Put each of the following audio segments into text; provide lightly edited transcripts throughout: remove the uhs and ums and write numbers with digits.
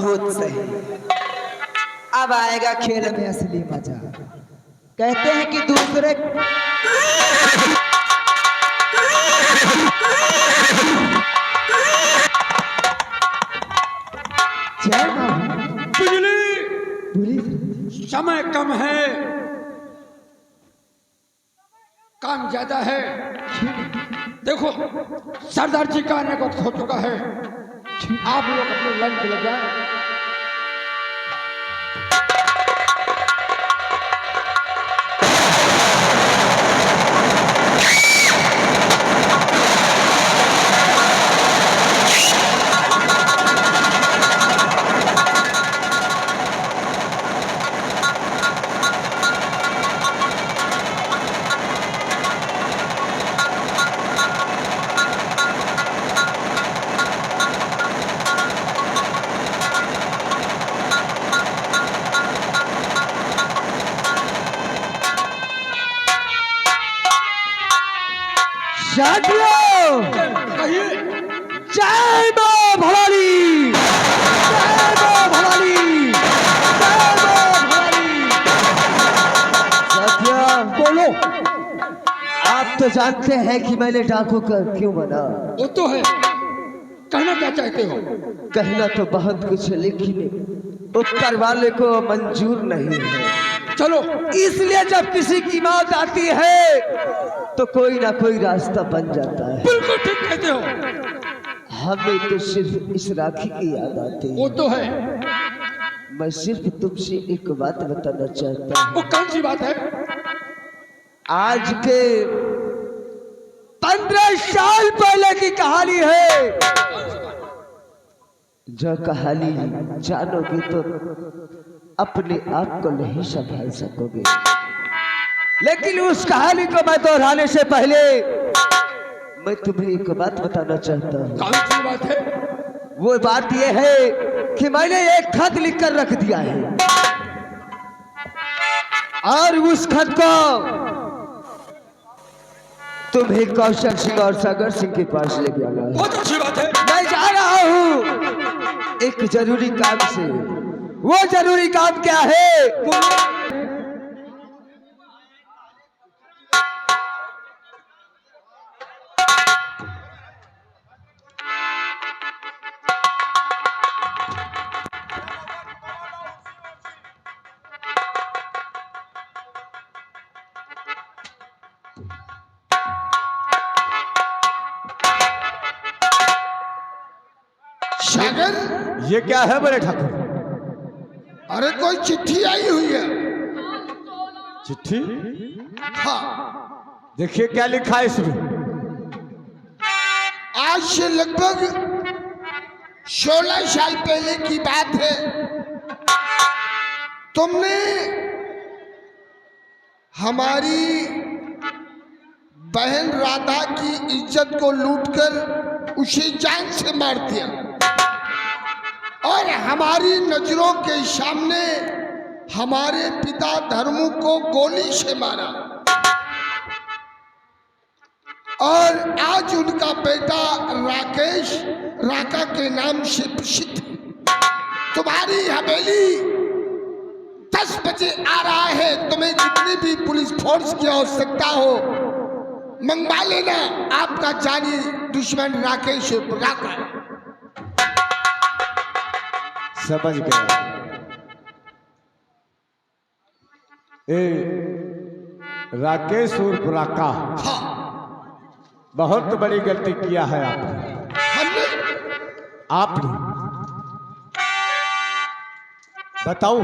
बहुत सही। अब आएगा खेल में असली मजा। कहते हैं कि दूसरे बिजली, समय कम है, काम ज्यादा है। देखो सरदार जी का आने वक्त हो चुका है, आप लोग अपने लाइन पे लग जाए। कहिए जय मां भवानी, जय मां भवानी, जय मां भवानी। सत्या बोलो, आप तो जानते हैं कि मैंने डाकू का क्यों बना। वो तो है, कहना क्या चाहते हो? कहना तो बहुत कुछ है, लेकिन ऊपर वाले को मंजूर नहीं है। चलो, इसलिए जब किसी की मौत आती है तो कोई ना कोई रास्ता बन जाता है। बिल्कुल ठीक कहते हो। हमें तो सिर्फ इस राखी की याद आती है। वो तो है। मैं सिर्फ तुमसे एक बात बताना चाहता हूँ। वो कौन सी बात है? आज के 15 साल पहले की कहानी है। जो कहानी जानोगे तो अपने आप को नहीं संभाल सकोगे, लेकिन उस कहानी को मैं दोहराने से पहले मैं तुम्हें एक बात बताना चाहता हूँ। कौन सी बात है? वो बात ये है कि मैंने एक खत लिखकर रख दिया है और उस खत को तुम्हें कौशल सिंह और सागर सिंह के पास ले जाना है। बहुत अच्छी बात है। मैं जा रहा हूँ एक जरूरी काम से। वो जरूरी काम क्या है? सागर, ये क्या है बड़े ठाकुर? अरे कोई चिट्ठी आई हुई है। चिट्ठी? हाँ, देखिए क्या लिखा है इसमें। आज से लगभग 16 साल पहले की बात है। तुमने हमारी बहन राधा की इज्जत को लूटकर उसे जान से मार दिया और हमारी नजरों के सामने हमारे पिता धर्मू को गोली से मारा। और आज उनका बेटा राकेश राका के नाम से प्रसिद्ध। तुम्हारी हवेली 10 बजे आ रहा है। तुम्हें जितनी भी पुलिस फोर्स की आवश्यकता हो मंगवा लेना। आपका जानी दुश्मन राकेश राका। समझ गया। ए राकेश उर्फ राका, हाँ, बहुत बड़ी गलती किया है हमने आपने। बताओ,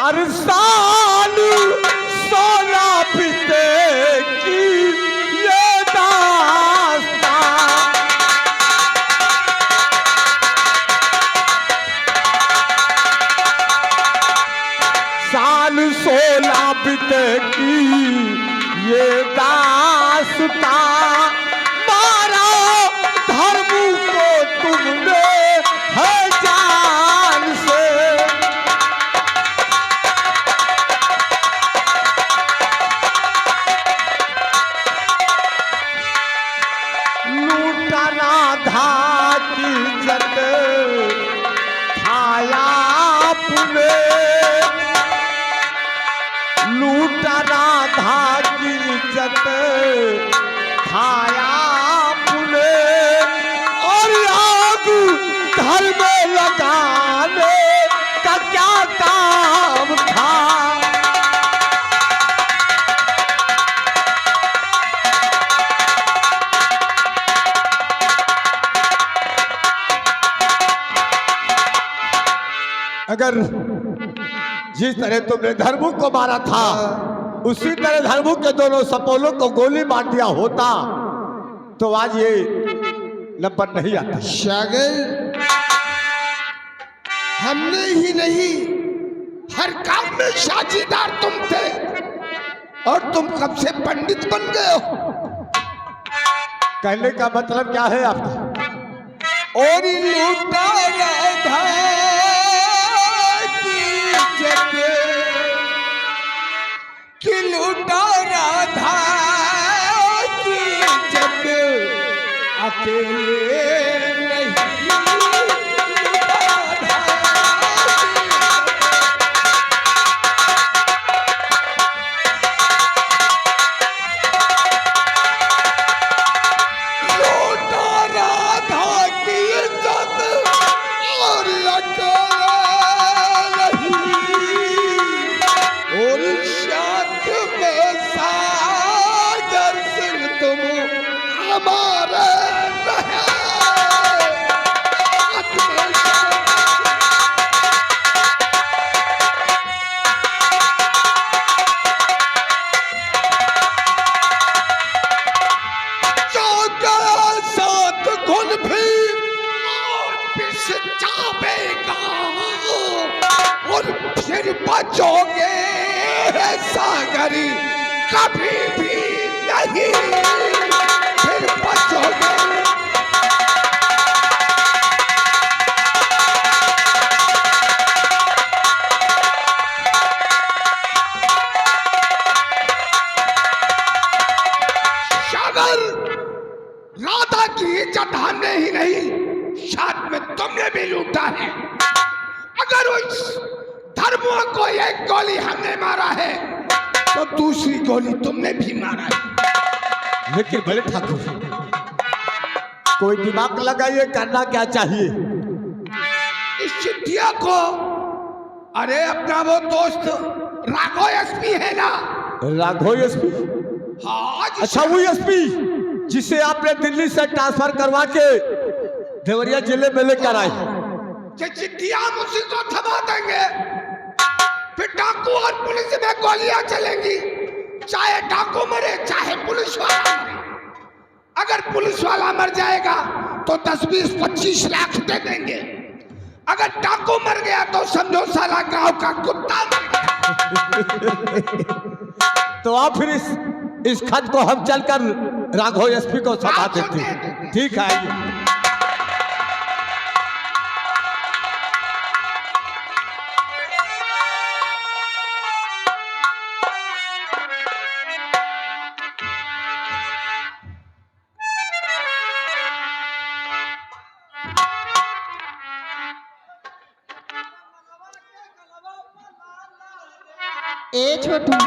अरे साल 16 बीते की ये दास्तां, साल 16 बीते की ये दास्तां, मारा धर्मू को तुमने है जान से। लूटना था की जत पूरा राधा की इज्जत खाया पुने और आग घर में लगाने का क्या काम था। अगर जिस तरह तुमने धर्मु को मारा था उसी तरह धर्मु के दोनों सपोलों को गोली मार दिया होता तो आज ये नंबर नहीं आता। शागिर, हमने ही नहीं हर काम में साझीदार तुम थे और तुम कब से पंडित बन गए हो। कहने का मतलब क्या है आपका? और लूटा राधा की इज्जत कि लूटा राधा की इज्जत अकेले नहीं लूटा राधा की इज्जत। लूटा राधा की इज्जत और अकेला नहीं और साथ में सागर सिंह तुम हमारे रहे। जो गया साथ गुण भी और पिस जावेगा और फिर बचोगे सागरी कभी भी नहीं फिर बचोगे। शागर, राधा की इज्जत हमने ही नहीं साथ में तुमने भी लूटा है। अगर उस धर्मों को एक गोली हमने मारा है तो दूसरी गोली तुमने भी मारा है। लेकिन बड़े ठाकुर कोई दिमाग लगाइए, करना क्या चाहिए? इस चिट्ठिया को, अरे अपना वो दोस्त राघव एसपी है ना, राघव एसपी? हाँ अच्छा वो एसपी जिसे आपने दिल्ली से ट्रांसफर करवा के देवरिया जिले में लेकर आए। कि चिट्ठिया हम उसी को थमा देंगे, फिर डाकू और पुलिस में गोलियां चलेंगी, चाहे डाकू मरे चाहे पुलिस वाला मरे। अगर पुलिस वाला मर जाएगा तो 10-20-25 लाख दे देंगे, अगर डाकू मर गया तो समझो साला गांव का कुत्ता मर गया। तो आप फिर इस खत को हम चलकर राघव एसपी को सौंपा देते हैं। ठीक है, आइए। ए छोटू,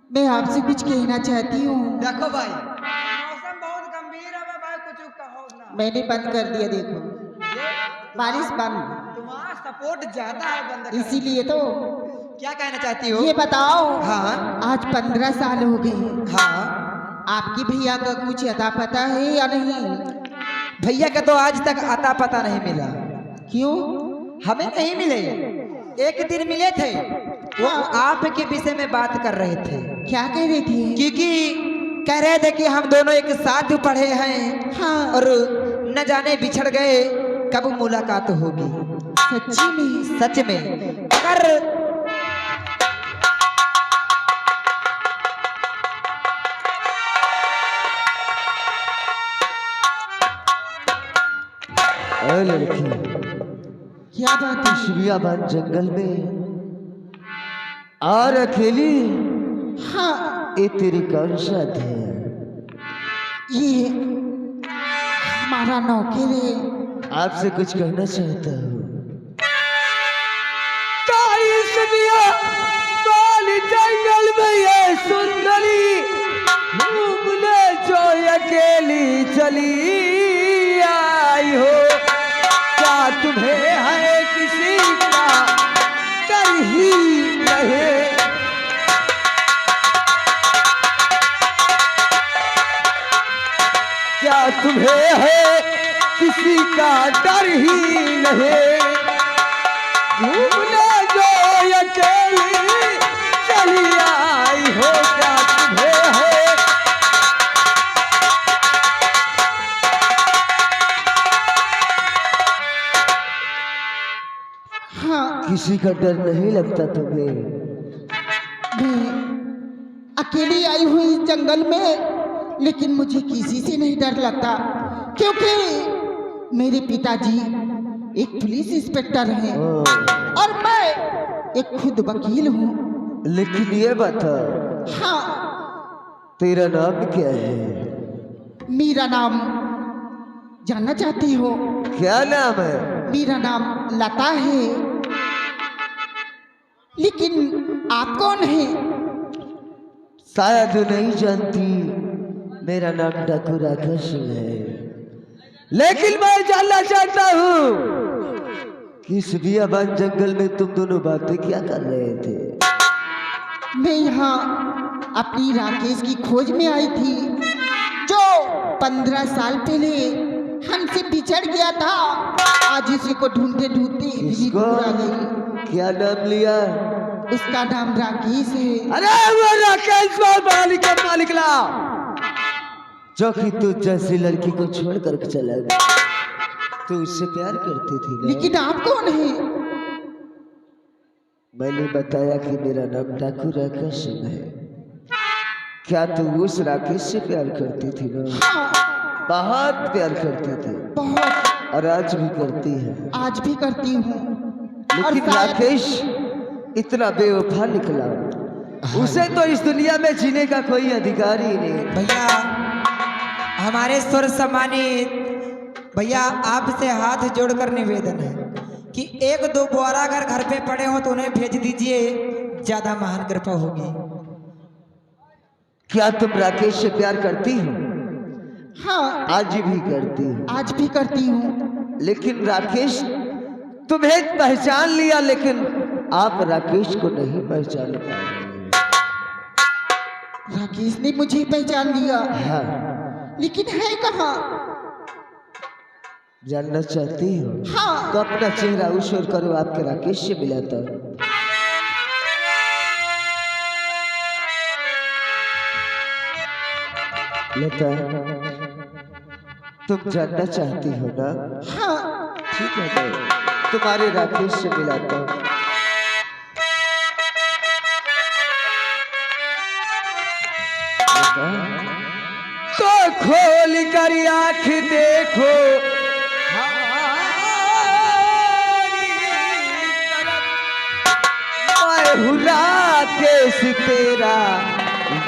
मैं आपसे कुछ कहना चाहती हूँ। देखो भाई, मौसम बहुत गंभीर है भाई, कुछ कहो ना। मैंने बंद कर दिया, देखो बारिश बंद, तुम्हारा सपोर्ट ज्यादा है बंद करने। इसीलिए तो। क्या कहना चाहती हो? ये बताओ, हाँ आज 15 साल हो गए, हाँ। आपकी भैया का कुछ अता पता है या नहीं? भैया का तो आज तक आता पता नहीं मिला। क्यों? हमें नहीं मिले। एक दिन मिले थे, वो आपके विषय में बात कर रहे थे। क्या कह रही थी? क्योंकि कह रहे थे कि हम दोनों एक साथ पढ़े हैं, हाँ। और न जाने बिछड़ गए कब मुलाकात होगी। सच्ची में? सच में। अगर लड़की क्या बात है? शिरियाबाद जंगल में और अकेली, हाँ, ये तेरी कौन सा है? ये हमारा नौकर है। आपसे कुछ कहना चाहता हूँ। बाली जंगल भय है किसी का डर ही नहीं, घूमने जो अकेली चली आई हो क्या तुम्हें है। हाँ, किसी का डर नहीं लगता तुम्हें? मैं अकेली आई हुई इस जंगल में, लेकिन मुझे किसी से नहीं डर लगता, क्योंकि मेरे पिताजी एक पुलिस इंस्पेक्टर हैं और मैं एक खुद वकील हूँ। लेकिन ये बता, हाँ, तेरा नाम क्या है? मेरा नाम जानना चाहती हो? क्या नाम है? मेरा नाम लता है। लेकिन आप कौन हैं? शायद नहीं जानती, मेरा नाम डाकू राकेश है। लेकिन मैं जानना चाहता हूँ कि इस बियाबान जंगल में तुम दोनों बातें क्या कर रहे थे? मैं यहाँ अपनी राकेश की खोज में आई थी, जो 15 साल पहले हमसे बिछड़ गया था। आज उसी को ढूंढते ढूंढते इतनी दूर आ गई। क्या नाम लिया? उसका नाम राकेश है। अरे वो राकेश मालिक अपना निकला, जो कि तू जैसी लड़की को छोड़कर चला गया। तू उससे प्यार करती थी ना? लेकिन आप कौन हैं? मैंने बताया कि मेरा नाम डाकू राकेश है। क्या तू उस राकेश से प्यार करती थी ना? हाँ, बहुत प्यार करती थी बहुत। और आज भी करती है। आज भी करती हूँ। और लेकिन शायद राकेश इतना बेवफा निकला, उसे तो इस दुनिया में जीने का कोई अधिकार ही नहीं। भैया हमारे स्वर सम्मानित भैया, आपसे हाथ जोड़कर निवेदन है कि 1-2 बोरा अगर घर पे पड़े हो तो उन्हें भेज दीजिए, ज्यादा महान कृपा होगी। क्या तुम राकेश से प्यार करती हो? हाँ, आज भी करती हो? आज भी करती हूँ। लेकिन राकेश तुम्हें पहचान लिया, लेकिन आप राकेश को नहीं पहचान पा रहे। राकेश ने मुझे पहचान लिया, हाँ, लेकिन है कहाँ? जानना चाहती हो? हाँ, तो अपना चेहरा उछाल करो, आपके राकेश से मिलाता हूं। लता, तुम जानना चाहती हो ना? हाँ, ठीक है, मैं तुम्हारे राकेश से मिलाता हूं। तो खोल कर आँख देखो मैं हूँ राकेश तेरा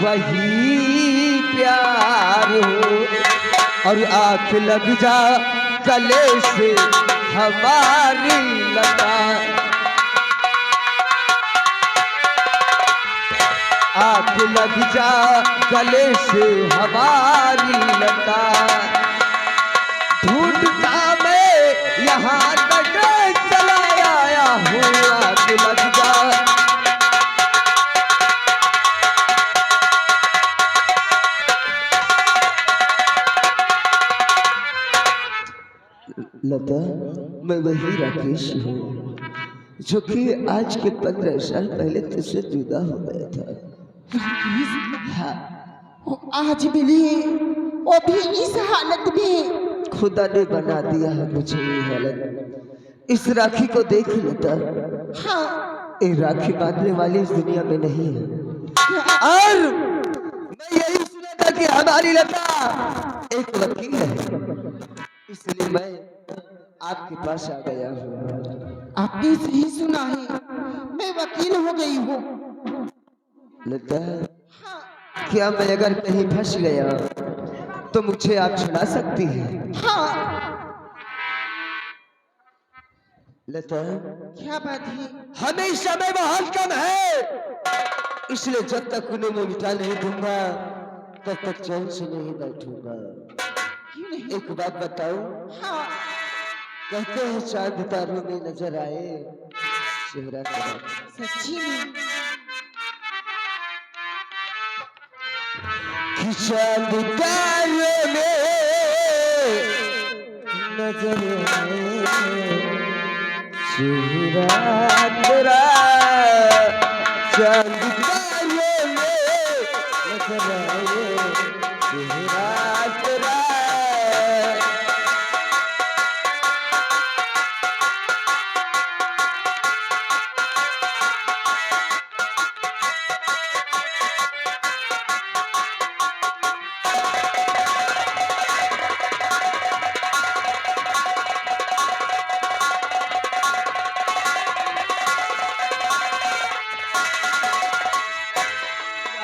वही प्यार हो, और आँख लग जा गले से हमारी लता, आँख लग जा गले से हमारी लता, ढूंढता मैं यहाँ तक चला आया हूँ, आँख लग जा। लता, मैं वही राकेश हूँ जो कि आज के 15 साल पहले तुझसे जुदा हो गया था। राकेश, हाँ, वो आज मिली, वो भी इस हालत में। खुदा ने बना दिया है मुझे ये हालत। इस राखी को देख लेता, हाँ, ये राखी बांधने वाली इस दुनिया में नहीं है। और मैं यही सुना था कि हमारी लता एक वकील है, इसलिए मैं आपके पास आ गया हूँ। आपने सही सुना है, मैं वकील हो गई हूँ। लता, हाँ, क्या मैं अगर कहीं फंस गया तो मुझे आप छुड़ा सकती हैं? हाँ, लता, क्या बात है? हमें समय बहुत कम है, इसलिए जब तक उन्हें मैं मिटा नहीं दूंगा तब तक चैन से नहीं बैठूंगा। क्यों नहीं? एक बात बताओ, हाँ, कहते हैं चांद तारों में नजर आए चेहरा तेरा। सच्ची में? कि चांद तारों में नजर आए चेहरा तेरा चांद तारों में नजर आए चेहरा तेरा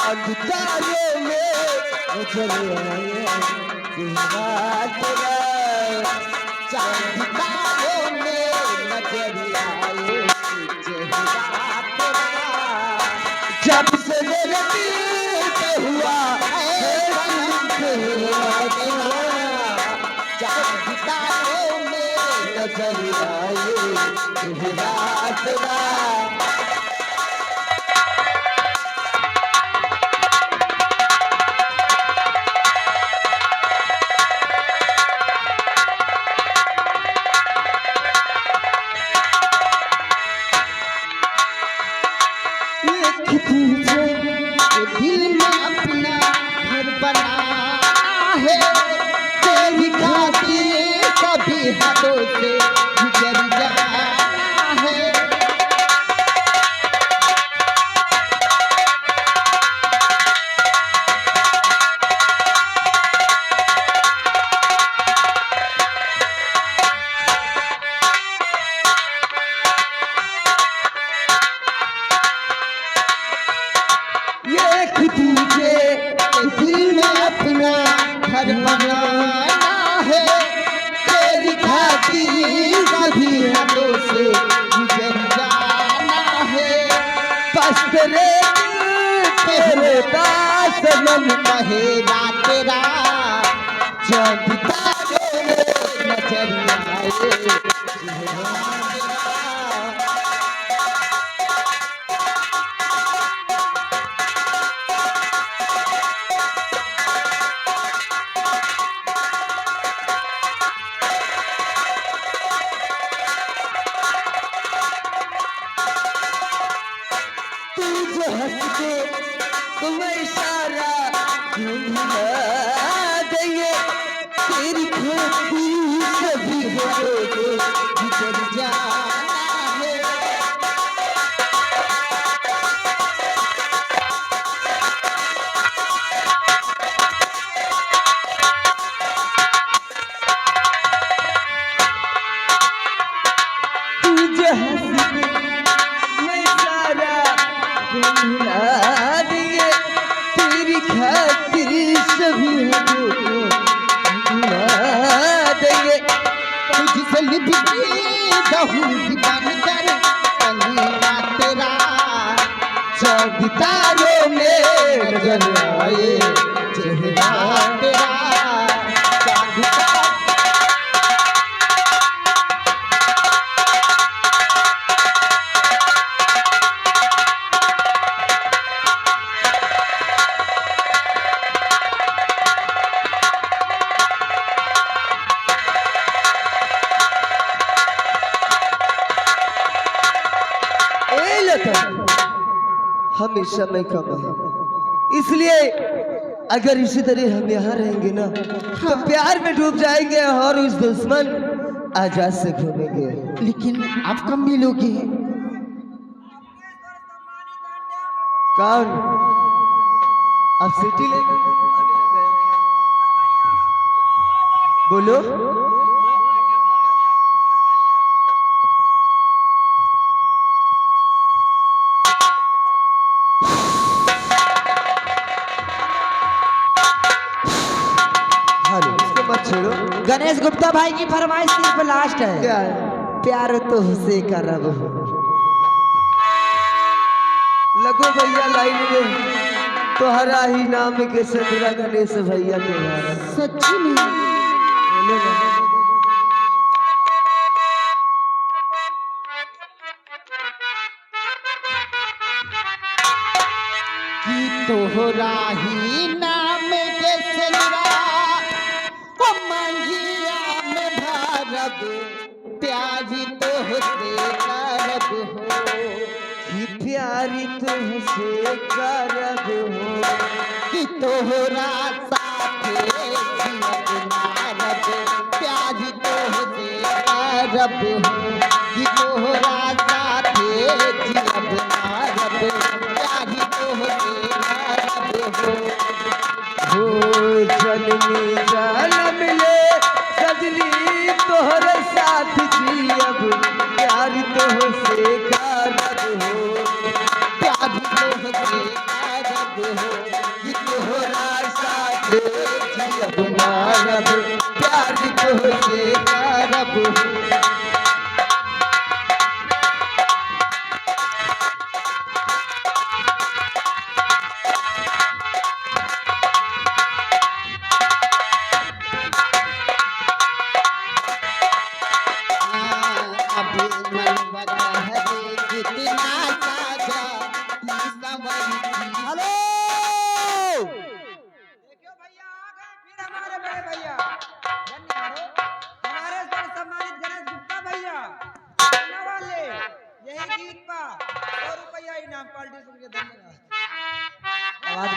तारों में नजर आए चेहरा तेरा चांद तारों में नजर आए चेहरा तेरा जब से मेरे दिल पे हुआ चांद तारों में नजर आए चेहरा तेरा दिल में अपना घर बनाना है तेरी खातिर कभी हाथों से गुजर जाना है दिल में अपना घर बनाना है तेरी खातिर कभी हाथों से गुजर जाना है बस तेरे तेरे दासनम कहेगा तेरा जब तारों में नजर आए चेहरा हंस के तुम्हें इशारा घुमा देंगे तेरी खोपड़ी सभी होगे गुजर जाना है तुझे हंस के मैं सारा दिए तेरी खातिर सभी देंगे तुझसे लिपटी रहूंगी बनकर कलीना तेरा जब तारों में नजर आए चेहरा तेरा चांद हमें समय कम है इसलिए अगर इसी तरह हम यहाँ रहेंगे ना तो प्यार में डूब जाएंगे और उस दुश्मन आजाद से घूमेंगे लेकिन आप कब मिलोगे कौन अब सिटी ले बोलो गणेश गुप्ता भाई की फरमाइश सिर्फ लास्ट है क्या है प्यार तो हुसे का रब हो लगो भैया लाइन में तोहरा ही नाम के संतरा गणेश भैया के सच्ची में बोलो ना कि तोहरा ही नाम के संतरा ओ मंगिया में भर प्यारी तो से करब हो कि प्यारी तुमसे करब हो कि तोहरा साथे जियब नारब प्यारी तो से करब हो कि तोहरा साथे जियब नारब प्यारी तो से करब हो जन्मी जन्म ले सजनी तोहरे साथ जियब प्यार तुमसे करब हो प्यारी तो से करब हो कि तोहरा साथे जियब नारब प्यारी तो से करब हो अभी मन बदहरे कितना साजा की संवरी की हेलो देखियो भैया आ गए फिर हमारे बड़े भैया धन्यवाद हमारे सर सम्मानित गणेश गुप्ता भैया गाने वाले यही गीत पा 100 रुपया इनाम पार्टी सुन के धन्यवाद आवाज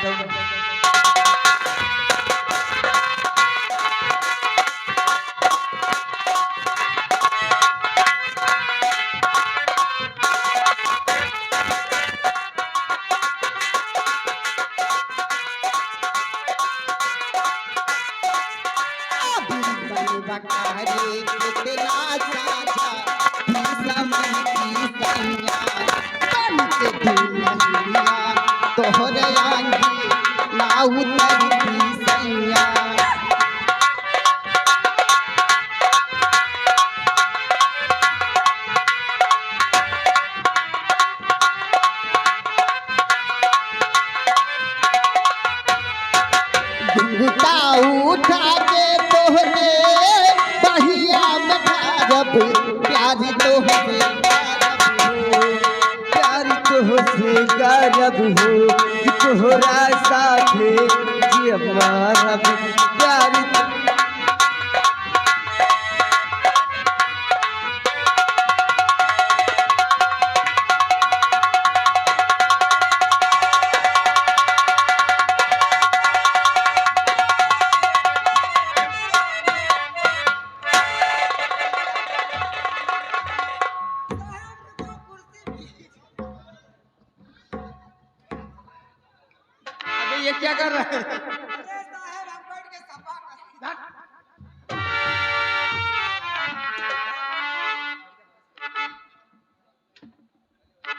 डाउन बकारे कितना साजा की समन की सैया बन के दुल्हनिया तोहरे आंगी ना उतरती सैया घुंघटा उठा के तोहरे बहिया में भारब प्यारी तोहरे प्यार तुमसे करब हो कि तोहरा साथे जियब मारब प्यार अबे ये क्या कर रहा है? अरे साहब हम बैठ के सफा कर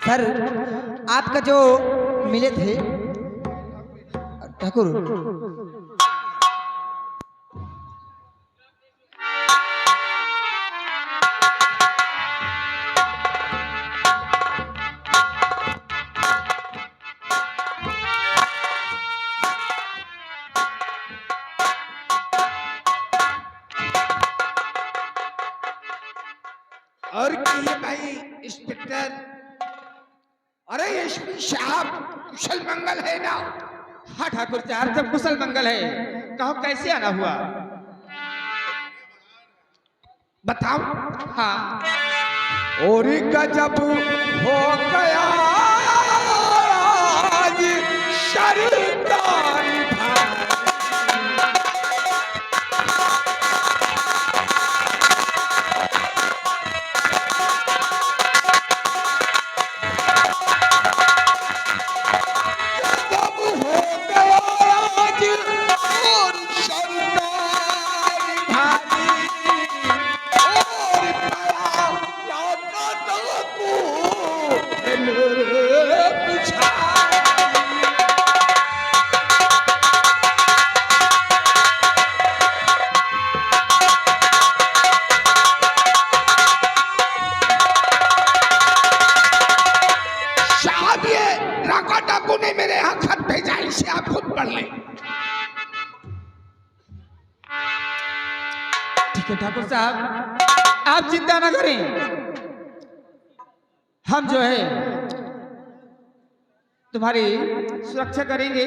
सर आपका जो मिले थे ठाकुर और कहिए भाई इंस्पेक्टर, अरे एसपी साहब कुशल मंगल है ना? हाँ ठाकुर साहब सब कुशल मंगल है। कहो कैसे आना हुआ? बताओ। हाँ और गजब हो गया आज सरदारी साहब ये राका डाकू ने मेरे यहाँ खत भेजा, इसे आप खुद पढ़ लें। ठीक है ठाकुर साहब आप चिंता ना करें, हम जो है तुम्हारी सुरक्षा करेंगे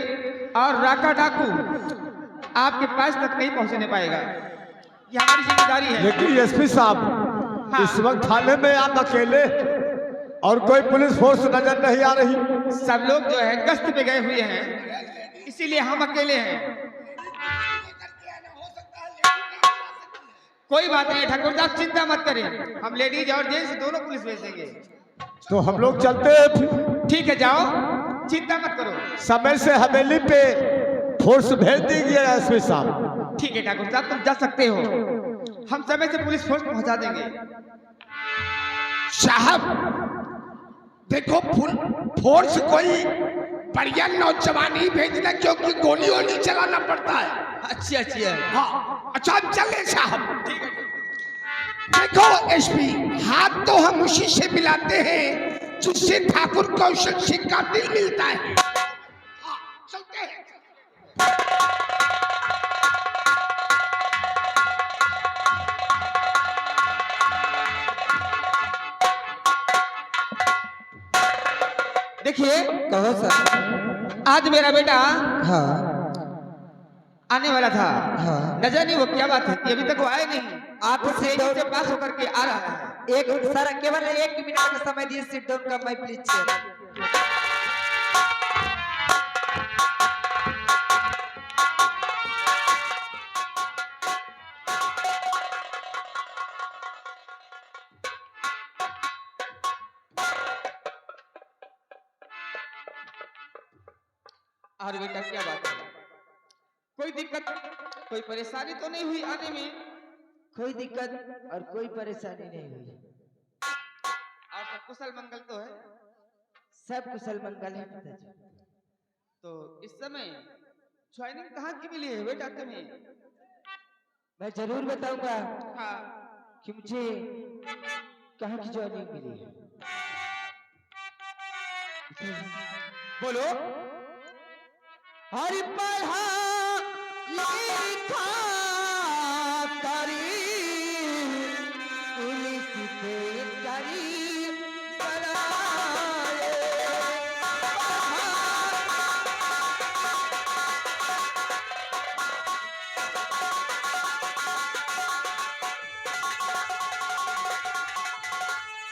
और राका डाकू आपके पास तक नहीं पहुंचने पाएगा। ये हमारी जिम्मेदारी है। लेकिन एसपी साहब, इस वक्त थाने में आप अकेले और कोई पुलिस फोर्स नजर नहीं आ रही। सब लोग जो है गश्त पे गए हुए हैं, इसीलिए हम अकेले हैं। कोई बात नहीं ठाकुर साहब, चिंता मत करें, हम लेडीज और जेंट्स दोनों पुलिस भेज देंगे। तो हम लोग चलते हैं फिर। ठीक है, जाओ, चिंता मत करो। समय से हवेली पे फोर्स भेज दीजिए एसपी साहब। ठीक है ठाकुर साहब, तुम जा सकते हो, हम समय से पुलिस फोर्स पहुंचा देंगे। साहब देखो, फोर्स कोई बढ़िया नौजवान ही भेजना, क्योंकि गोली वोली चलाना पड़ता है। अच्छी अच्छी है। हाँ, अच्छा चले साहब। देखो एसपी, हाथ तो हम उसी से मिलाते हैं जिससे ठाकुर कौशल सिंह का दिल मिलता है। हाँ, चलते हैं। देखिए, कहो सर। आज मेरा बेटा हाँ आने वाला था, हाँ। नजर नहीं, वो क्या बात है, अभी तक वो आए नहीं। आपसे से पास होकर के आ रहा है। एक सर केवल 1 मिनट का समय दिए, सिट डाउन का माय प्लीज चेयर। और बेटा क्या बात है, कोई दिक्कत, कोई परेशानी तो नहीं हुई आने में? कोई दिक्कत और कोई परेशानी नहीं हुई। और सब कुशल मंगल तो है? सब कुशल मंगल है पिताजी। तो इस समय ज्वाइनिंग कहाँ की मिली है बेटा तुम्हें? मैं जरूर बताऊंगा हाँ, कि मुझे कहाँ की ज्वाइनिंग मिली है। बोलो। हरि पढ़ा लिखा करी पुलिस के करी बनाए।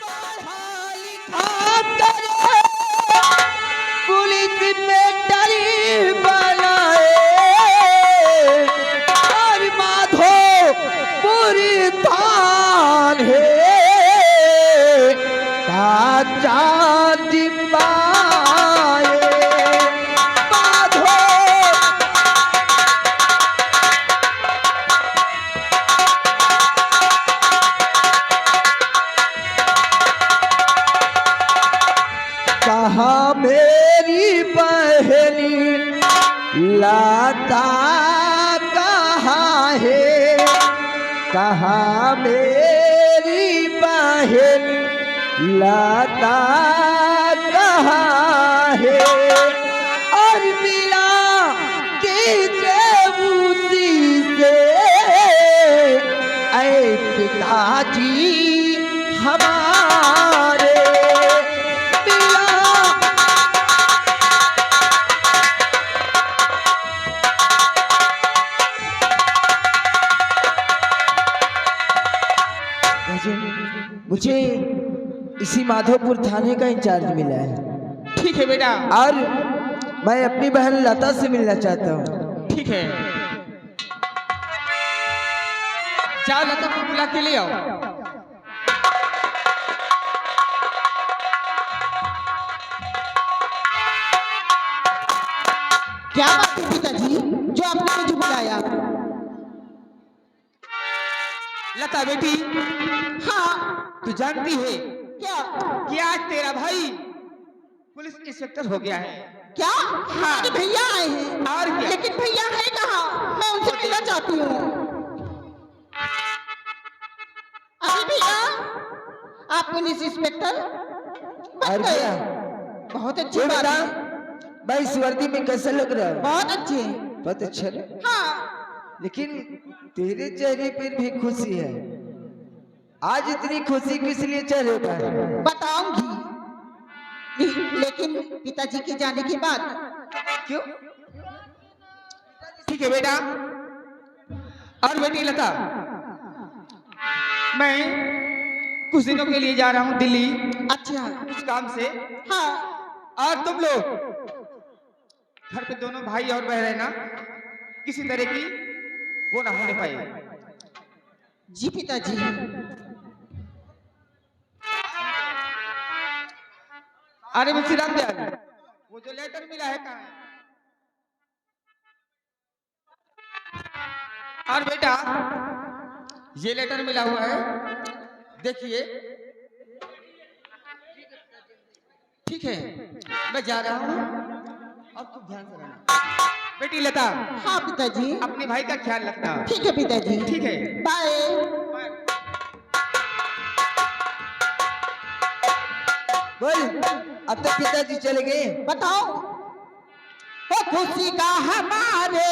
पढ़ा लिखा करे पुलिस में डरी बनाए। और माधो पूरी धान है काचा डिब्बाए। माधो कहाँ मेरी पहली लाता कहाँ है, कहाँ मेरी पहली लाता कहाँ है। और मिला कीजिए उसी से ऐ पिताजी हमारे। मुझे इसी माधोपुर थाने का इंचार्ज मिला है। ठीक है बेटा। और मैं अपनी बहन लता से मिलना चाहता हूँ। ठीक है, जाओ लता को बुला के ले आओ। क्या बात है पिताजी, जो आपने मुझे बुलाया? लता बेटी, हाँ, तू जानती है क्या कि आज तेरा भाई पुलिस इंस्पेक्टर हो गया है? क्या हमारे भैया आए हैं? और क्या? लेकिन भैया है कहाँ? मैं उनसे मिलना चाहती हूँ। अरे भैया, आप पुलिस इंस्पेक्टर बन और गए? क्या? बहुत अच्छी ये बात बता, है। मैं इस वर्दी में कैसा लग रहा हूँ? बहुत अच्छे। बहुत अच्छा है। हाँ, लेकिन तेरे चेहरे पर भी खुशी है। आज इतनी खुशी किस लिए चेहरे पर? बताऊंगी, लेकिन पिताजी के जाने के बाद। क्यों? ठीक है बेटा। और बेटी लता, मैं कुछ दिनों के लिए जा रहा हूँ दिल्ली अच्छा। कुछ काम से। हाँ और तुम लोग घर पे दोनों भाई और बह रहना, किसी तरह की वो ना होने पाए। जी पिताजी। अरे मुझे राम दयाल, वो जो लेटर मिला है कहाँ है? और बेटा ये लेटर मिला हुआ है, देखिए। ठीक है, मैं जा रहा हूँ, अब तुम ध्यान से रहना। बेटी लता, हाँ पिताजी। अपने भाई का ख्याल रखना। ठीक है पिताजी। ठीक है, बाय। बोल, अब तक पिताजी चले गए। बताओ। वो खुशी का हमारे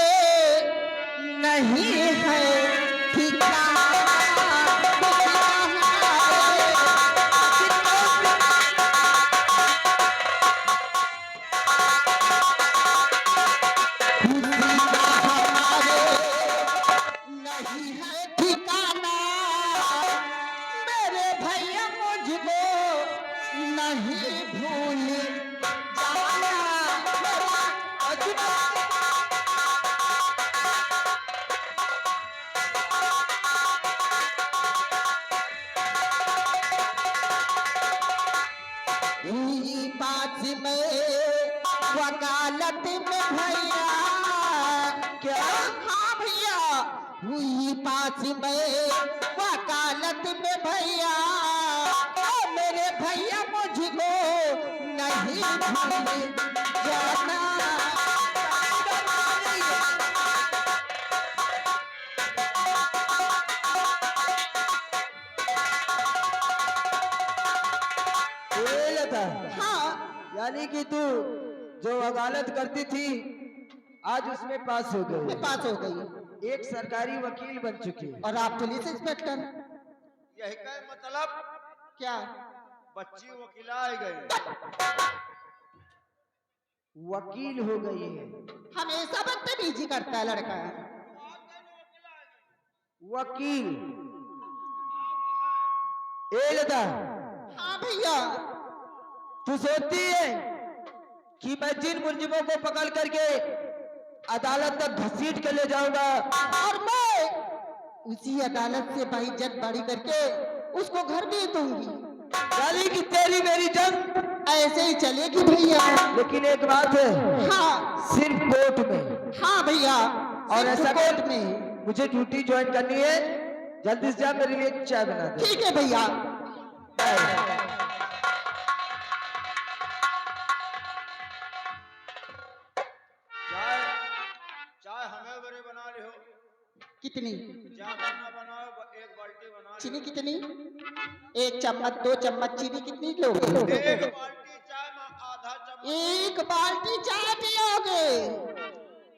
नहीं है ठिकाना। नहीं है ठिकाना, मेरे भैया मुझको नहीं भूल जाना। हुई पास में वकालत में भैया, क्या? हाँ भैया, हुई पास में वकालत में भैया, ओ मेरे भैया मुझको नहीं भूल जाना। ए लता, हाँ यानी कि तू जो वकालत करती थी आज उसमें पास हो मैं गई, पास हो गई एक सरकारी वकील बन चुकी। और आप पुलिस इंस्पेक्टर। यही का मतलब क्या? बच्ची वकीला आ गई। वकील हो गई है। हमेशा बदतमीजी करता है लड़का। वकील। ए लता, हाँ भैया। तू सोचती है कि मैं जिन मुलजिमों को पकड़ करके अदालत तक घसीट के ले जाऊंगा और मैं उसी अदालत से भाई जज बरी करके उसको घर भेज दूंगी, यानी कि तेरी मेरी जंग ऐसे ही चलेगी भैया। लेकिन एक बात है, हाँ सिर्फ कोर्ट में। हाँ भैया। और ऐसा कोर्ट में। मुझे ड्यूटी ज्वाइन करनी है, जल्दी से जा मेरे लिए चाय बना दे। ठीक है भैया। चाय चाय हमें बड़े बना रहे हो। कितनी? ज्यादा ना बनाओ, एक बाल्टी बना। चीनी कितनी? 1 चम्मच 2 चम्मच चीनी कितनी लोगे? एक बाल्टी चाय में आधा चम्मच। 1 बाल्टी चाय पियोगे?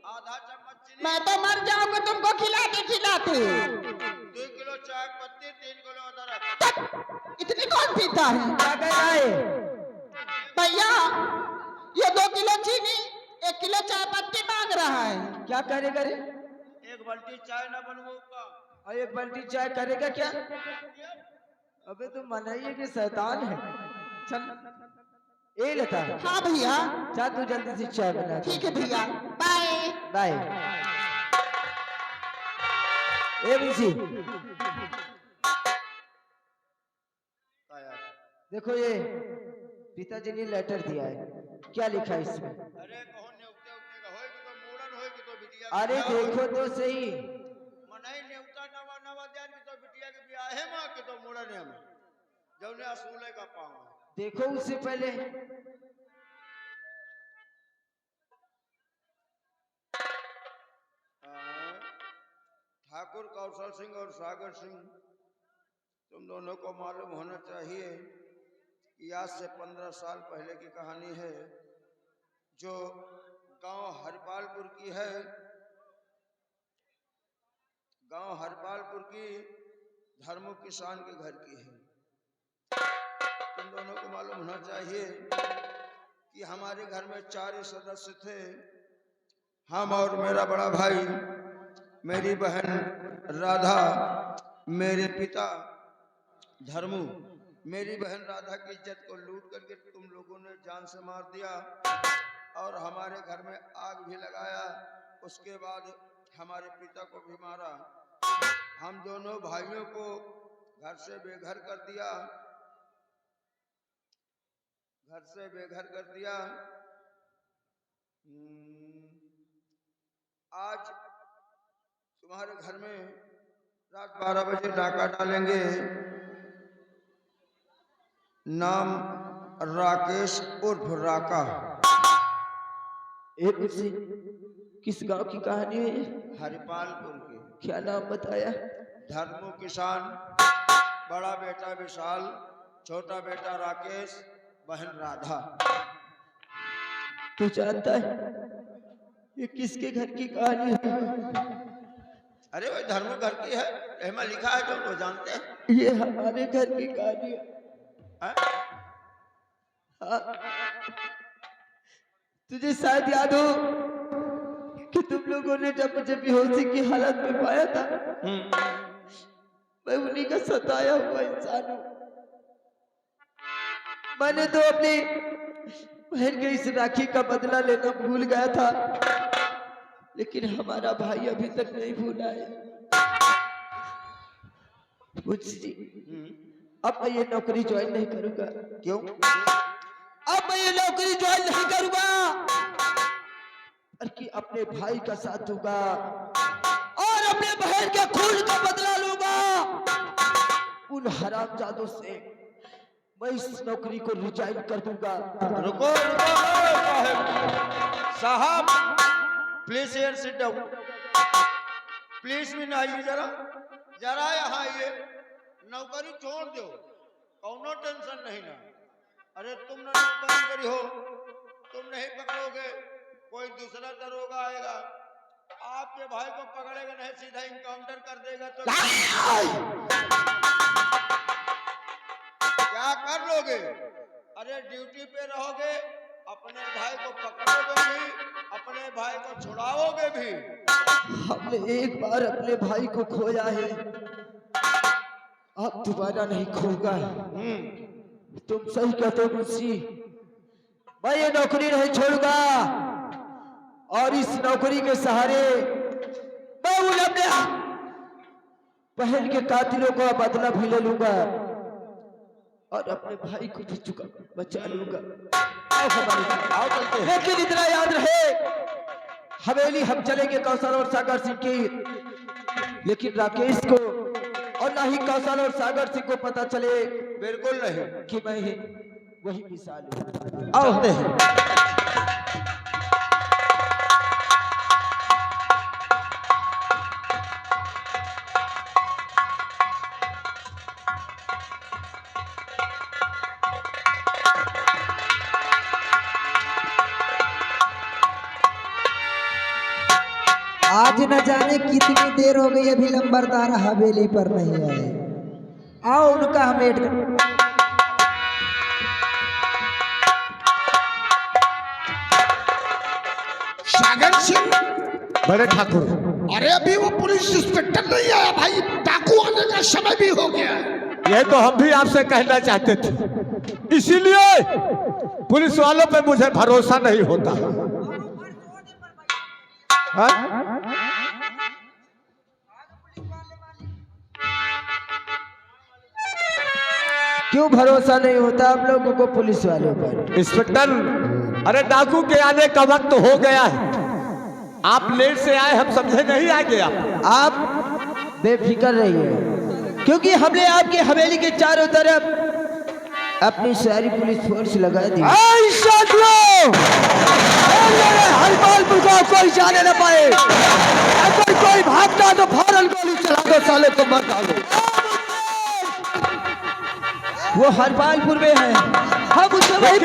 आधा चम्मच चीनी। मैं तो मर जाऊंगा तुमको खिलाते खिलाते। 2 किलो चाय पत्ती, 3 किलो अदरक। इतनी कौन पीता है? क्या कह रहा है? भैया ये 2 किलो चीनी 1 किलो चाय पत्ती मांग रहा है। क्या करे करे? एक बाल्टी चाय ना बनवाऊंगा। और 1 बाल्टी चाय करेगा क्या? अबे तो मनाइए कि शैतान है। चल ए लता, हाँ भैया। जा तू जल्दी से चाय बना दे। ठीक है भैया। Bye bye. ए मुंशी, देखो ये पिताजी ने लेटर दिया है, क्या लिखा है इसमें? अरे कौन नेवते उठने का होए कि तो मूड़न होए कि तो बिटिया। अरे देखो तो सही। मनाई नेवता नवा नवा जान की तो बिटिया के ब्याह है मां के तो मूड़न है में जौने असूले का पाऊं। देखो उससे पहले ठाकुर कौशल सिंह और सागर सिंह, तुम दोनों को मालूम होना चाहिए कि आज से 15 साल पहले की कहानी है, जो गांव हरपालपुर की है। गांव हरपालपुर की धर्मु किसान के घर की है। तुम दोनों को मालूम होना चाहिए कि हमारे घर में 4 ही सदस्य थे, हम और मेरा बड़ा भाई, मेरी बहन राधा, मेरे पिता धर्मू मेरी बहन राधा की इज्जत को लूट करके तुम लोगों ने जान से मार दिया और हमारे घर में आग भी लगाया। उसके बाद हमारे पिता को भी मारा। हम दोनों भाइयों को घर से बेघर कर दिया, घर से बेघर कर दिया। आज तुम्हारे घर में रात 12 बजे डाका डालेंगे। नाम राकेश उर्फ राका। एक मुझसे किस गांव की कहानी है ये? हरिपालपुर के। क्या नाम बताया? धर्मू किसान, बड़ा बेटा विशाल, छोटा बेटा राकेश, बहन राधा। तू जानता है ये किसके घर की कहानी है? अरे भाई धर्मू घर की है, इसमें लिखा है जो लोग जानते हैं। ये हमारे घर की कहानी है। हाँ? हाँ। तुझे शायद याद हो कि तुम लोगों ने जब मुझे बेहोशी की हालत में पाया था, मैं उन्हीं का सताया हुआ इंसान हूं। मैंने तो अपनी बहन के इस राखी का बदला लेना भूल गया था, लेकिन हमारा भाई अभी तक नहीं भूला है। मुझसे जी, अब मैं ये नौकरी ज्वाइन नहीं करूंगा। क्यों? अब मैं ये नौकरी ज्वाइन नहीं करूंगा, बल्कि अपने भाई का साथ दूंगा और अपने बहन के खून का बदला लूंगा। उन हरामजादों से मैं इस नौकरी को रिजाइन कर दूंगा। रुको साहब, please here sit down. Please भी आइए जरा, जरा यहाँ आइए। नौकरी छोड़ दो, कौनो टेंशन नहीं ना। अरे तुम ना नौकरी करी हो, तुम नहीं पकड़ोगे, कोई दूसरा दरोगा आएगा, आपके भाई को पकड़ेगा नहीं, सीधा इनकाउंटर कर देगा। तो क्या कर लोगे? अरे ड्यूटी पे रहोगे, अपने भाई को पकड़ोगे भी, अपने भाई को छुड़ाओगे भी। हमने एक बार अपने भाई को खोया है, अब दोबारा नहीं खोगा। तुम सही कहते हो मुंशी, मैं ये नौकरी नहीं छोड़ूंगा और इस नौकरी के सहारे मैं उन अपने बहन के कातिलों का बदला भी ले लूंगा और अपने भाई को भी बचा लूंगा। आओ चलते हैं। लेकिन इतना याद रहे, हवेली हम चलेंगे कौशल और सागर सिंह की, लेकिन राकेश को और ना ही कौशल और सागर सिंह को पता चले बिल्कुल नहीं कि मैं वही मिसाल हूं। आओ चलते हैं। आज न जाने कितनी देर हो गई, अभी लंबरदार हवेली पर नहीं आए। आओ उनका हम वेट कर। सागर सिंह, बड़े ठाकुर, अरे अभी वो पुलिस इंस्पेक्टर नहीं आया भाई, डाकू आने का समय भी हो गया। यह तो हम भी आपसे कहना चाहते थे, इसीलिए पुलिस वालों पे मुझे भरोसा नहीं होता। हाँ? क्यों भरोसा नहीं होता आप लोगों को पुलिस वालों पर? इंस्पेक्टर, अरे डाकू के आने का वक्त हो गया है, आप लेट से आए, हम समझे नहीं आएंगे। आप बेफिक्र रहिए, क्योंकि हमने आपकी हवेली के चारों तरफ अपनी सारी पुलिस फोर्स लगा दी। हरिपालपुर को कोई जाने न पाए, अगर कोई भागता तो फौरन गोली चला दो, साले को मर डालो। वो हरिपालपुर में है, हम उससे वही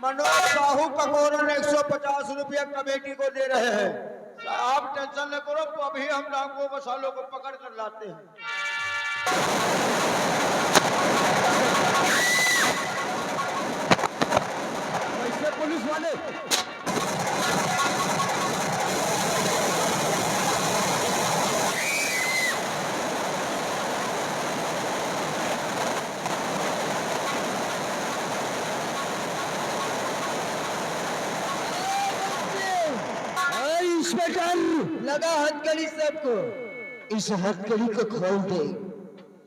मनोज साहू ककोरन 150 रुपया कमेटी को दे रहे हैं। आप टेंशन न करो, तो अभी हम डाकुओं को सालों को पकड़ कर लाते हैं। पुलिस वाले इंस्पेक्टर लगा हथकड़ी सबको, इस हथकड़ी को खोल दे।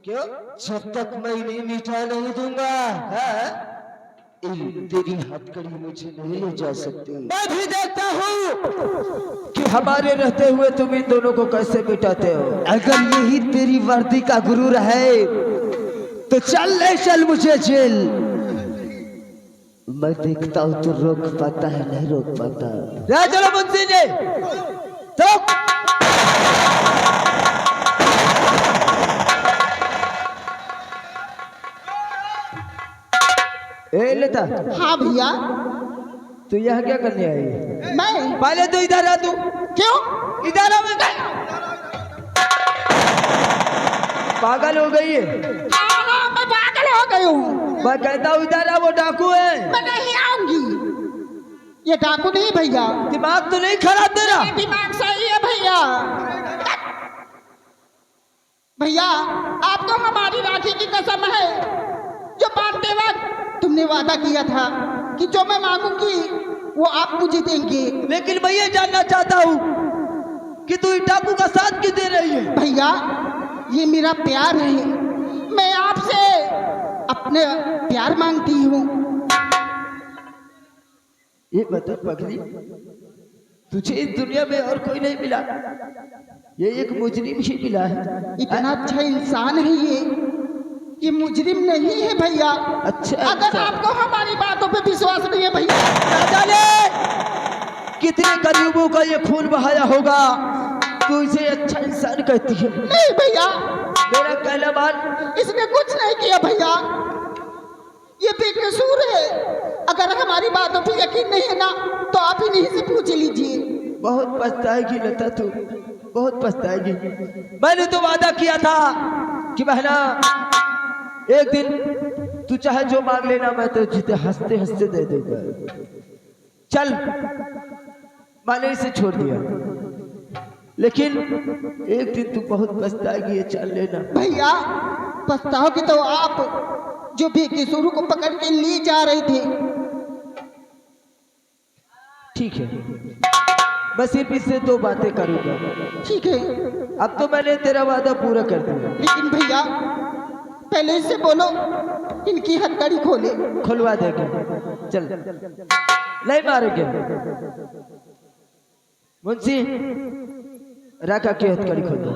क्यों? जब तक मैं इन्हें मिटा नहीं दूंगा, तेरी हथकड़ी मुझे नहीं ले जा सकती। मैं भी देखता हूँ कि हमारे रहते हुए तुम इन दोनों को कैसे मिटाते हो। अगर यही तेरी वर्दी का गुरूर है तो चल ले चल मुझे जेल। मैं देखता हूँ तो रोक पाता है नहीं रोक पाता। चलो मुंशी जी चलो। ए लेता। हाँ भैया। तू यहाँ क्या करने आई? मैं पहले तो इधर आ तू। क्यों? इधर आ। पागल हो गई है? हाँ, मैं पागल हो गई हूँ। मैं कहता हूँ इधर आ, वो डाकू है। मैं नहीं आऊंगी। ये डाकू नहीं भैया। दिमाग तो नहीं खराब तेरा? दिमाग सही है भैया। भैया आपको हमारी राखी की कसम है, जो बांधते वक्त तुमने वादा किया था कि जो मैं मांगूंगी वो आप मुझे देंगे। लेकिन मैं ये जानना चाहता हूँ कि तू इस डाकू का साथ क्यों दे रही है? भैया ये मेरा प्यार है, मैं आपसे अपने प्यार मांगती हूँ। ये बता पगली, तुझे इस दुनिया में और कोई नहीं मिला, ये एक मुजरिम ही मिला है। इतना अच्छा इंसान है ये मुजरिम नहीं है भैया। अच्छा, अगर अच्छा। आपको हमारी बातों पे विश्वास नहीं है भैया, जाने कितने गरीबों का ये खून बहाया होगा, तू इसे अच्छा इंसान कहती है? नहीं भैया, मेरा कहना मान। इसने कुछ नहीं किया भैया, ये बेकसूर है। अगर हमारी बातों पे यकीन नहीं है ना तो आप ही नहीं से पूछ लीजिए। बहुत पछताएगी लता, तू बहुत पछताएगी। मैंने तो वादा किया था कि बहना एक दिन तू चाहे जो मांग लेना, मैं तो जीते हंसते हंसते दे दूंगा। चल, मैंने इसे छोड़ दिया, लेकिन एक दिन तू बहुत पछताएगी, ये चल लेना। भैया पछताओगे तो आप जो बेकसूर को पकड़ के ले जा रहे थे। ठीक है, बस सिर्फ इससे दो बातें करूंगा। ठीक है, अब तो मैंने तेरा वादा पूरा कर दिया। लेकिन भैया पहले इससे बोलो इनकी हथकड़ी खोले। खुलवा देंगे, चल नहीं मारेंगे। मुंशी राका की हथकड़ी खोल दो।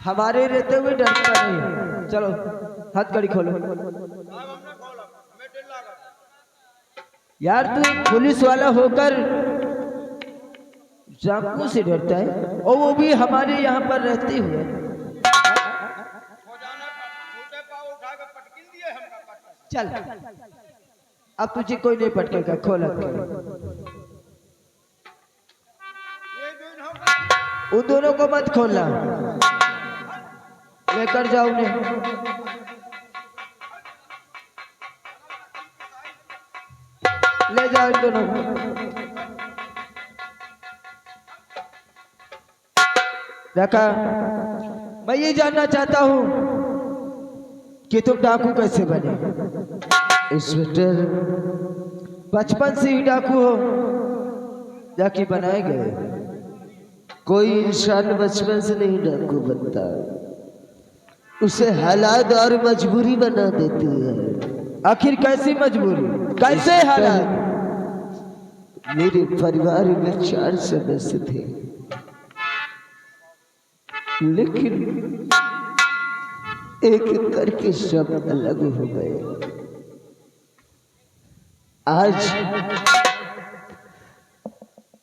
हमारे रहते हुए डरता नहीं। चलो हथकड़ी खोलो। यार तू एक पुलिस वाला होकर डाकू से डरता है, और वो भी हमारे यहाँ पर रहते हुए। चल अब तुझे कोई नहीं पटकेगा, खोल उन दोनों को मत खोलना, लेकर जाओ उन्हें। ले जाओ इन दोनों को। देखा, मैं ये जानना चाहता हूँ कि तुम डाकू कैसे बने? इंस्पेक्टर, बचपन से ही डाकू हो जाके बनाए गए? कोई इंसान बचपन से नहीं डाकू बनता, उसे हालात और मजबूरी बना देती है। आखिर कैसी मजबूरी, कैसे हालात? मेरे परिवार में 4 सदस्य थे, लेकिन एक एक करके सब अलग हो गए। आज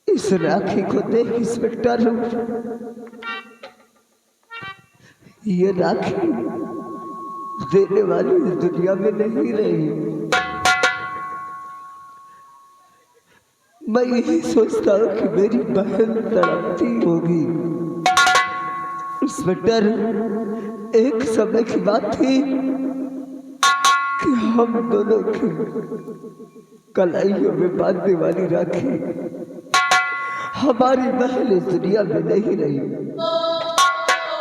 इस राखी को देख इंस्पेक्टर, ये राखी देने वाली इस दुनिया में नहीं रही। मैं यही सोचता हूँ कि मेरी बहन तड़पती होगी। इंस्पेक्टर, एक समय की बात थी कि हम दोनों की कलाइयों में बांधने वाली राखी हमारी बहन इस दुनिया में नहीं रही।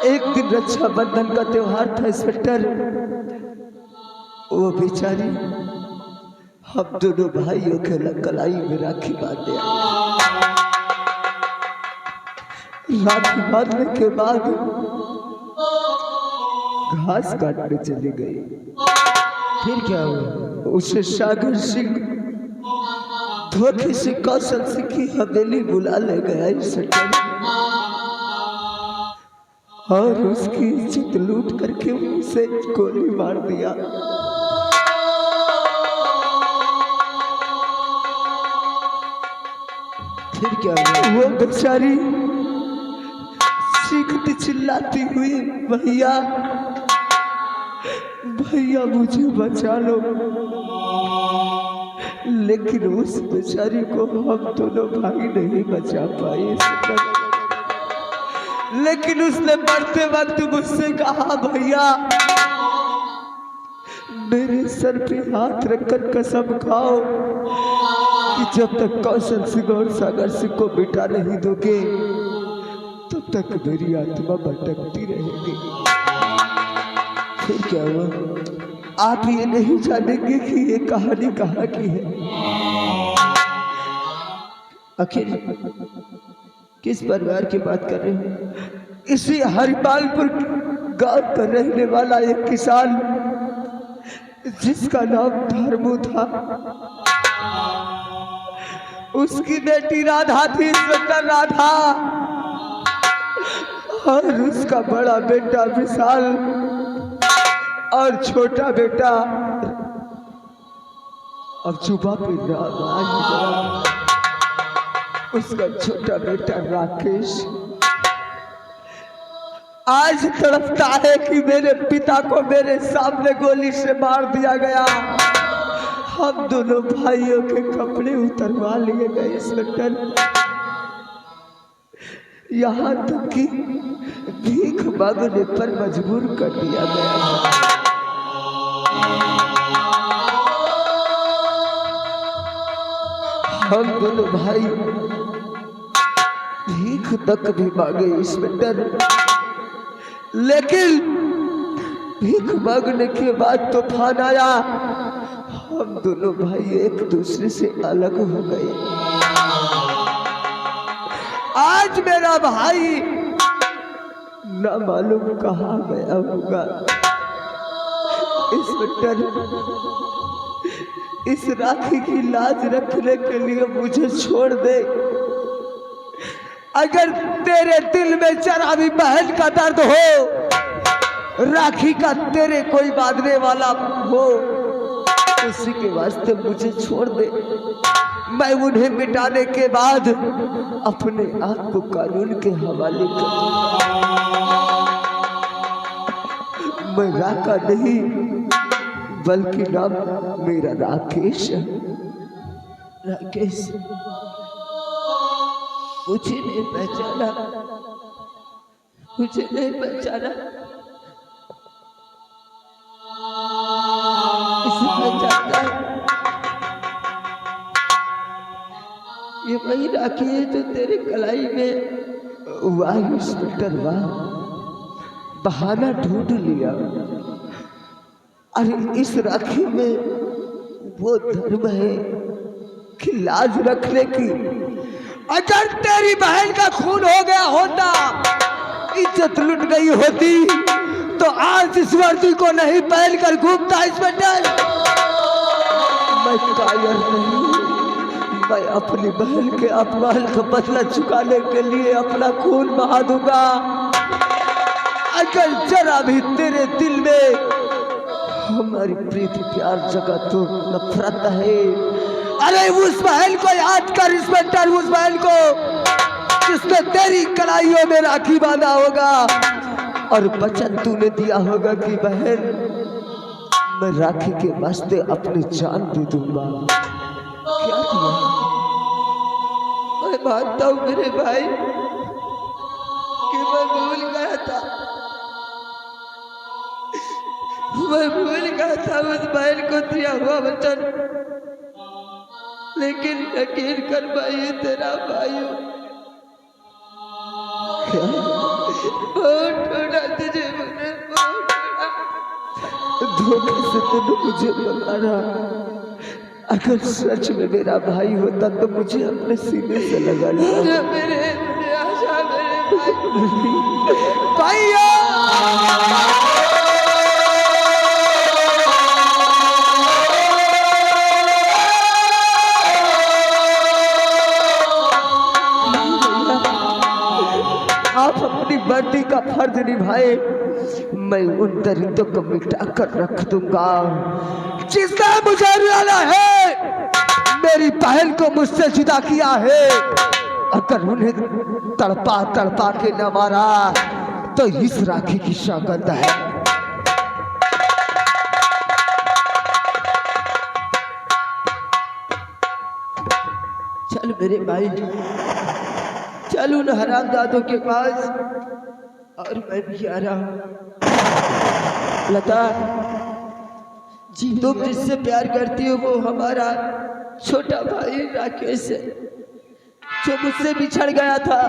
एक दिन रक्षाबंधन का त्योहार था इंस्पेक्टर, वो बेचारी हम दोनों भाइयों के कलाई में राखी बांधे। राखी बांधने के बाद घास काटने चली गई। फिर क्या हुआ? उसे सागर सिंह धोखे से कौशल सिंह की हवेली बुला ले गया इंस्पेक्टर, और उसकी इज्जत लूट करके उसे गोली मार दिया। फिर क्या हुआ? वो बेचारी चीखती चिल्लाती हुई, भैया भैया मुझे बचा लो, लेकिन उस बेचारी को हम दोनों भाई नहीं बचा पाए। लेकिन उसने मरते वक्त मुझसे कहा, भैया मेरे सर पे हाथ रखकर कसम खाओ कि जब तक कौशल सिंह और सागर सिंह को मिटा नहीं दोगे तब तक मेरी आत्मा भटकती रहेगी। फिर क्या हुआ? आप ये नहीं जानेंगे कि ये कहानी कहाँ की है। आखिर किस परिवार की बात कर रहे हो? इसी हरिपालपुर गांव पर रहने वाला एक किसान जिसका नाम धर्मू था, उसकी बेटी राधा थी, इंस्पेक्टर राधा, और उसका बड़ा बेटा विशाल और छोटा बेटा अब जुबा पे उसका छोटा बेटा राकेश आज तड़पता है कि मेरे पिता को मेरे सामने गोली से मार दिया गया। हम दोनों भाइयों के कपड़े उतरवा लिए गए इंस्पेक्टर, यहाँ तक कि भीख मांगने पर मजबूर कर दिया गया। हम दोनों भाई भीख तक भी मांगे इंस्पेक्टर, लेकिन भीख मांगने के बाद तूफान आया। हम दोनों भाई एक दूसरे से अलग हो गए। आज मेरा भाई ना मालूम कहाँ गया होगा। इंस्पेक्टर, इस राखी की लाज रखने के लिए मुझे छोड़ दे। अगर तेरे दिल में जरा भी बहन का दर्द हो, राखी का तेरे कोई बांधने वाला हो, उसी के वास्ते मुझे छोड़ दे। मैं उन्हें मिटाने के बाद अपने आप को कानून के हवाले कर दूंगा। मैं राका नहीं बल्कि नाम मेरा राकेश है। राकेश, मुझे नहीं पहचाना, मुझे नहीं पहचाना, इसे पहचानता है। ये वही राखी है जो तेरे कलाई में। वाह इंस्पेक्टर वाह, बहाना ढूंढ लिया। अरे इस राखी में वो धर्म है कि लाज रखने की। अगर तेरी बहन का खून हो गया होता, इज्जत लुट गई होती, तो आज इस वर्दी को नहीं पहन कर घूमता इंस्पेक्टर। मैं कायर नहीं, मैं अपनी बहन के अपमान का बदला चुकाने के लिए अपना खून बहा दूंगा। अगर जरा भी तेरे दिल में हमारी प्रीति प्यार जगह तो नफरत है, अरे उस बहन को याद कर इंस्पेक्टर, उस बहन को जिसने तेरी कलाइयों में राखी बांधा होगा और वचन तूने दिया होगा कि बहन मैं राखी के वास्ते अपनी जान दे दूंगा। क्या दिया? मैं मानता हूँ मेरे भाई कि मैं भूल गया था, मैं भूल गया था उस बहन को दिया हुआ वचन, लेकिन यकीन कर भाई तेरा भाई हूँ। बहुत ढूंढा तुझे मैंने, बहुत ढूंढा। धोखे से तूने मुझे बुलाया, अगर सच में मेरा भाई होता तो मुझे अपने सीने से लगा लेता। मेरे आशा मेरे भाइयों, आप अपनी वर्दी का फर्ज निभाए, मैं उन दरिंदों को मिटा कर रख दूंगा जिसने मुझे रुलाना है, मेरी बहन को मुझसे जुदा किया है। अगर उन्हें तड़पा तड़पा के न मारा तो इस राखी की सौगंध है। चल मेरे भाई, चल उन हरामजादों के पास, और मैं भी आ रहा हूँ। लता जी, तुम जिससे प्यार करती हो वो हमारा छोटा भाई राकेश है, जो मुझसे बिछड़ गया था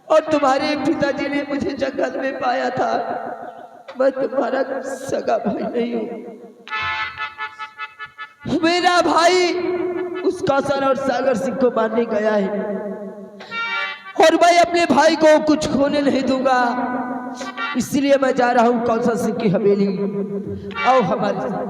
और तुम्हारे पिताजी ने मुझे जंगल में पाया था। मैं तुम्हारा सगा भाई नहीं हूँ। मेरा भाई उस कौशल और सागर सिंह को मारने गया है और मैं अपने भाई को कुछ खोने नहीं दूंगा, इसलिए मैं जा रहा हूँ कौशल सिंह की हवेली। आओ हमारे साथ।